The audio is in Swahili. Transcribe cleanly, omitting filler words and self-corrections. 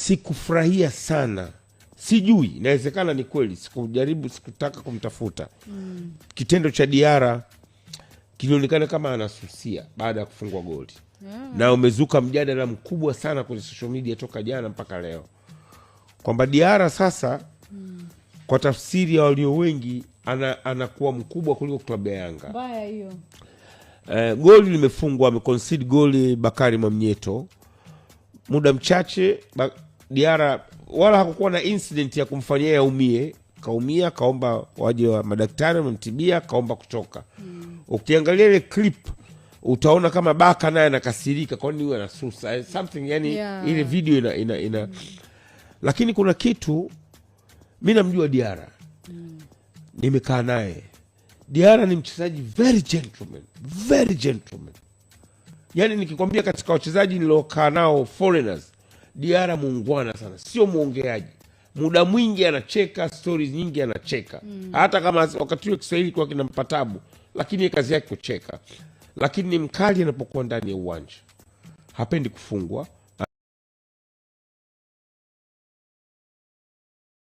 sikufurahia sana. Sijui, inawezekana ni kweli, sikutaka kumtafuta. Kitendo cha Diarra kilionekana kama anasusia baada ya kufungwa goli. Na umezuka mjadala mkubwa sana kwenye social media toka jana mpaka leo, kwamba Diarra sasa kwa tafsiri ya walio wengi anakuwa mkubwa kuliko klabu ya Yanga. Mbaya hiyo. Goli limefungwa, ameconcede goli Bakari Mwamnyeto. Muda mchache Diarra wala hakukuwa na incident ya kumfanyia yaumie. Kaumia, kaomba waje wa madaktari wamemtibia, kaomba kutoka. Ukiangalia ile clip utaona kama Baka naye anakasirika, kwani huyu anasusa something, yani ile video ina lakini kuna kitu mimi namjua Diarra. Nimekaa naye. Diarra ni mchezaji very gentleman. Yani nikikwambia katika wachezaji nilokaa nao foreigners, Diarra muungwana sana, sio muongeaji. Muda mwingi anacheka, stories nyingi anacheka. Hata kama wakati wa Kiswahili kwa kina mpatabu, lakini kazi yake kucheka. Lakini ni mkali anapokuwa ndani ya uwanja. Hapendi kufungwa.